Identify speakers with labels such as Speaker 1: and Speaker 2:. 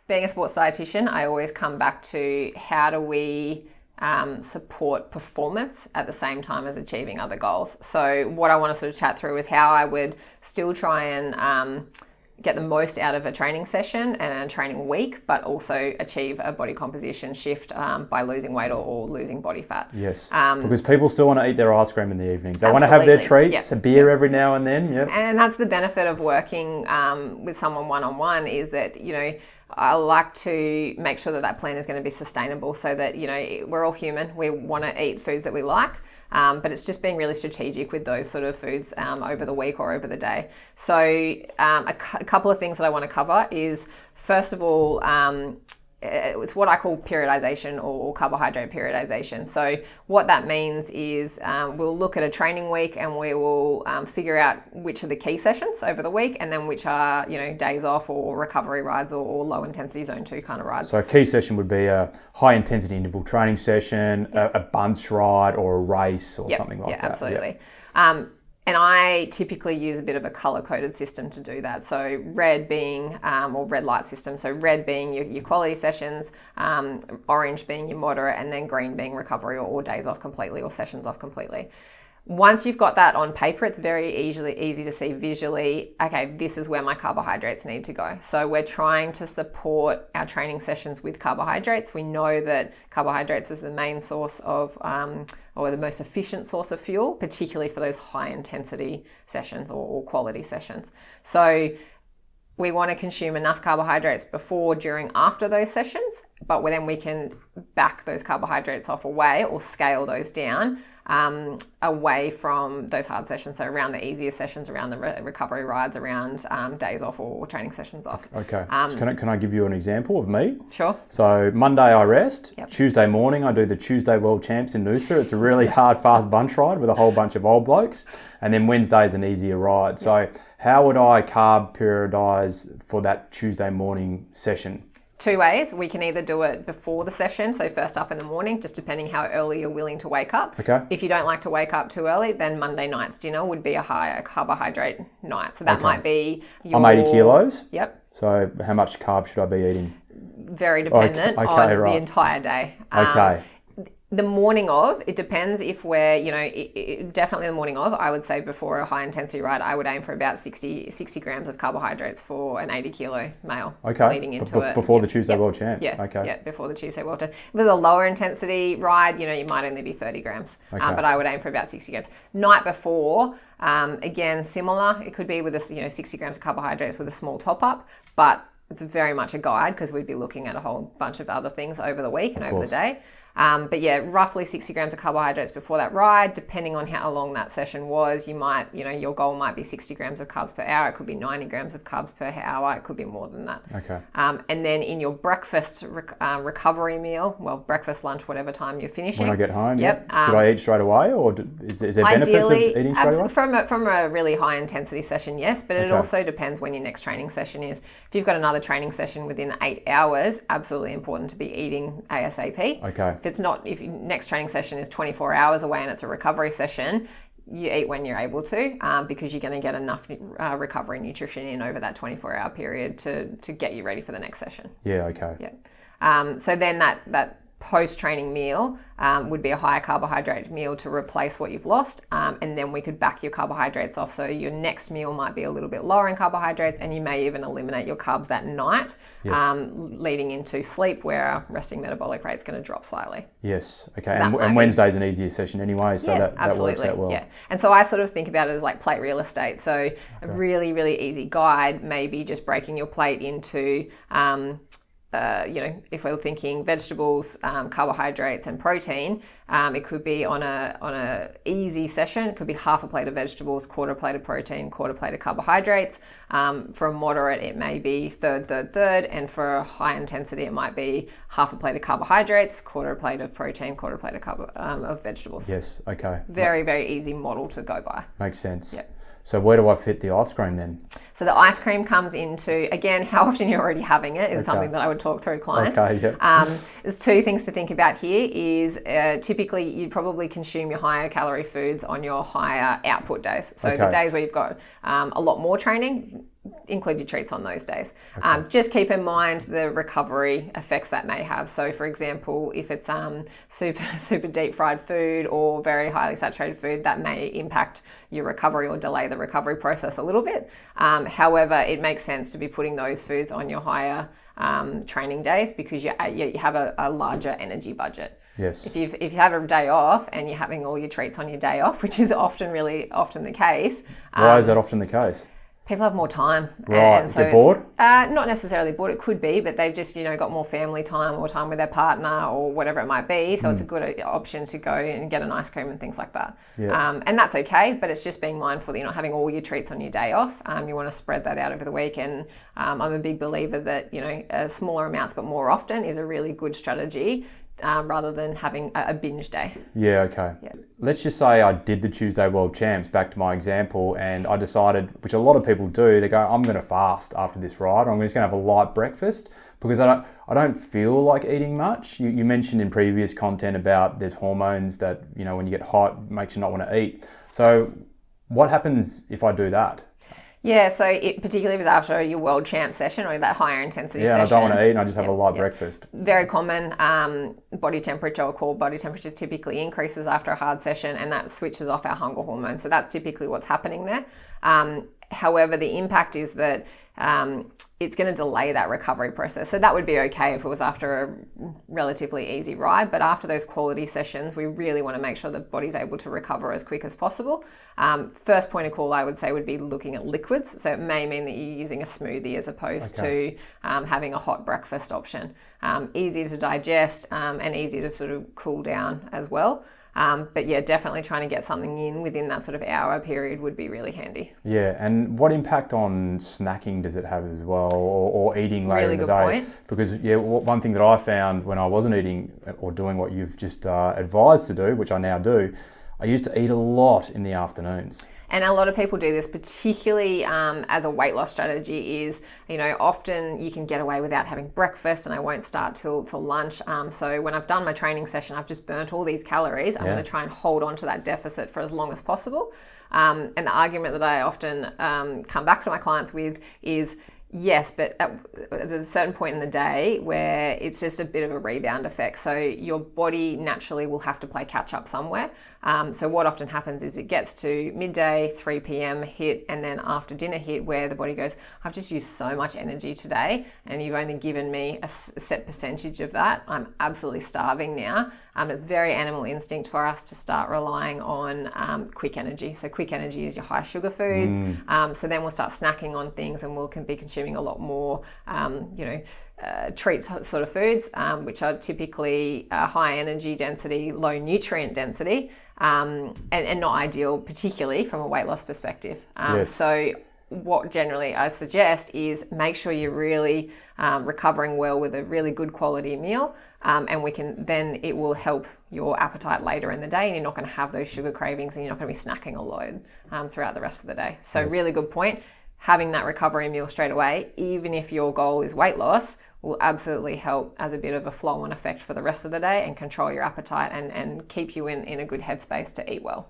Speaker 1: being a sports dietitian, I always come back to how do we support performance at the same time as achieving other goals. So what I want to sort of chat through is how I would still try and get the most out of a training session and a training week, but also achieve a body composition shift by losing weight or losing body fat.
Speaker 2: Yes, because people still want to eat their ice cream in the evenings. They want to have their treats, a beer every now and then. Yep.
Speaker 1: And that's the benefit of working with someone one-on-one, is that, you know, I like to make sure that that plan is going to be sustainable, so that, you know, we're all human. We want to eat foods that we like. But it's just being really strategic with those sort of foods over the week or over the day. So a couple of things that I want to cover is, first of all, it's what I call periodization or carbohydrate periodization. So what that means is we'll look at a training week and we will figure out which are the key sessions over the week, and then which are, you know, days off or recovery rides or low intensity zone 2 kind of rides.
Speaker 2: So a key session would be a high intensity interval training session, a bunch ride or a race or something like that.
Speaker 1: Yeah, absolutely. And I typically use a bit of a color-coded system to do that. So red being, or red light system. So red being your quality sessions, orange being your moderate, and then green being recovery or days off completely or sessions off completely. Once you've got that on paper, it's very easy to see visually, okay, this is where my carbohydrates need to go. So we're trying to support our training sessions with carbohydrates. We know that carbohydrates is the main source of, or the most efficient source of fuel, particularly for those high intensity sessions or quality sessions. So we want to consume enough carbohydrates before, during, after those sessions, but then we can back those carbohydrates off away or scale those down away from those hard sessions. So around the easier sessions, around the recovery rides, around days off or training sessions off.
Speaker 2: Okay. So can I give you an example of me?
Speaker 1: Sure.
Speaker 2: So Monday I rest. Yep. Tuesday morning I do the Tuesday World Champs in Noosa. It's a really hard, fast bunch ride with a whole bunch of old blokes. And then Wednesday's an easier ride. So how would I carb periodize for that Tuesday morning session?
Speaker 1: 2 ways. We can either do it before the session, so first up in the morning, just depending how early you're willing to wake up.
Speaker 2: Okay.
Speaker 1: If you don't like to wake up too early, then Monday night's dinner would be a higher carbohydrate night. So that might be your...
Speaker 2: I'm 80 kilos.
Speaker 1: Yep.
Speaker 2: So how much carb should I be eating?
Speaker 1: Very dependent on the entire day.
Speaker 2: Okay.
Speaker 1: The morning of, it depends if we're, you know, definitely the morning of, I would say before a high intensity ride, I would aim for about 60 grams of carbohydrates for an 80 kilo male.
Speaker 2: Okay.
Speaker 1: Leading into it.
Speaker 2: Before the Tuesday World Champs.
Speaker 1: Yeah.
Speaker 2: Okay.
Speaker 1: Yeah, before the Tuesday World Champs. With a lower intensity ride, you know, you might only be 30 grams.
Speaker 2: Okay.
Speaker 1: But I would aim for about 60 grams. Night before, again, similar. It could be with 60 grams of carbohydrates with a small top up, but it's very much a guide because we'd be looking at a whole bunch of other things over the week and over the day. But yeah, roughly 60 grams of carbohydrates before that ride. Depending on how long that session was, you might, you know, your goal might be 60 grams of carbs per hour. It could be 90 grams of carbs per hour. It could be more than that.
Speaker 2: Okay.
Speaker 1: And then in your breakfast recovery meal, well, breakfast, lunch, whatever time you're finishing.
Speaker 2: When I get home,
Speaker 1: yep.
Speaker 2: Should I eat straight away, or is there benefits of eating straight away?
Speaker 1: From a really high intensity session, yes, but it also depends when your next training session is. If you've got another training session within 8 hours, absolutely important to be eating ASAP.
Speaker 2: Okay.
Speaker 1: If your next training session is 24 hours away and it's a recovery session, you eat when you're able to, because you're going to get enough recovery nutrition in over that 24-hour period to get you ready for the next session.
Speaker 2: Yeah, okay.
Speaker 1: Yeah. So then that post-training meal would be a higher carbohydrate meal to replace what you've lost, and then we could back your carbohydrates off. So your next meal might be a little bit lower in carbohydrates, and you may even eliminate your carbs that night, leading into sleep, where our resting metabolic rate is going to drop slightly.
Speaker 2: Yes, okay. So and Wednesday's an easier session anyway, so that works out well.
Speaker 1: Yeah, and so I sort of think about it as like plate real estate. So a really, really easy guide, maybe just breaking your plate into if we're thinking vegetables, carbohydrates and protein, it could be on a easy session. It could be half a plate of vegetables, quarter plate of protein, quarter plate of carbohydrates. For a moderate, it may be third, and for a high intensity, it might be half a plate of carbohydrates, quarter plate of protein, quarter plate of vegetables.
Speaker 2: Yes, okay.
Speaker 1: Very, very easy model to go by.
Speaker 2: Makes sense.
Speaker 1: Yep.
Speaker 2: So where do I fit the ice cream then?
Speaker 1: So the ice cream comes into, again, how often you're already having it is something that I would talk through clients.
Speaker 2: Okay, yeah.
Speaker 1: There's two things to think about here is typically you'd probably consume your higher calorie foods on your higher output days. So the days where you've got a lot more training, include your treats on those days. Just keep in mind the recovery effects that may have. So for example, if it's super deep fried food or very highly saturated food, that may impact your recovery or delay the recovery process a little bit. However, it makes sense to be putting those foods on your higher training days because you have a larger energy budget.
Speaker 2: Yes.
Speaker 1: If you have a day off and you're having all your treats on your day off, which is really often the case.
Speaker 2: Why is that often the case?
Speaker 1: People have more time.
Speaker 2: Right.
Speaker 1: And so
Speaker 2: they're bored?
Speaker 1: Not necessarily bored. It could be, but they've just, got more family time or time with their partner or whatever it might be. So it's a good option to go and get an ice cream and things like that.
Speaker 2: Yeah.
Speaker 1: And that's okay, but it's just being mindful that you're not having all your treats on your day off. You want to spread that out over the week. And I'm a big believer that, smaller amounts but more often is a really good strategy. Rather than having a binge day.
Speaker 2: Yeah, okay. Yeah. Let's just say I did the Tuesday World Champs, back to my example, and I decided, which a lot of people do, they go, I'm going to fast after this ride, or I'm just going to have a light breakfast because I don't feel like eating much. You mentioned in previous content about there's hormones that, when you get hot, makes you not want to eat. So what happens if I do that?
Speaker 1: Yeah, so particularly if it's after your world champ session or that higher intensity session.
Speaker 2: Yeah, I don't want to eat and I just have a light breakfast.
Speaker 1: Very common. Body temperature or core body temperature typically increases after a hard session and that switches off our hunger hormone. So that's typically what's happening there. However, the impact is that it's going to delay that recovery process. So that would be okay if it was after a relatively easy ride, but after those quality sessions, we really want to make sure the body's able to recover as quick as possible. First point of call, I would say, would be looking at liquids. So it may mean that you're using a smoothie as opposed to having a hot breakfast option. Easier to digest and easier to sort of cool down as well. But yeah, definitely trying to get something in within that sort of hour period would be really handy.
Speaker 2: Yeah, and what impact on snacking does it have as well, or eating later in the day?
Speaker 1: Really good point.
Speaker 2: Because one thing that I found when I wasn't eating or doing what you've just advised to do, which I now do, I used to eat a lot in the afternoons.
Speaker 1: And a lot of people do this, particularly as a weight loss strategy is, often you can get away without having breakfast and I won't start till lunch. So when I've done my training session, I've just burnt all these calories. I'm going to try and hold on to that deficit for as long as possible. And the argument that I often come back to my clients with is, yes, but there's a certain point in the day where it's just a bit of a rebound effect. So your body naturally will have to play catch up somewhere. So what often happens is it gets to midday, 3 p.m. hit, and then after dinner hit where the body goes, I've just used so much energy today and you've only given me a set percentage of that. I'm absolutely starving now. It's very animal instinct for us to start relying on quick energy. So quick energy is your high sugar foods. So then we'll start snacking on things and we'll be consuming a lot more, treats sort of foods, which are typically high energy density, low nutrient density, and not ideal, particularly from a weight loss perspective. So what generally I suggest is make sure you're really recovering well with a really good quality meal, and it will help your appetite later in the day and you're not going to have those sugar cravings and you're not going to be snacking a load throughout the rest of the day. So really good point. Having that recovery meal straight away, even if your goal is weight loss, will absolutely help as a bit of a flow-on effect for the rest of the day and control your appetite and keep you in a good headspace to eat well.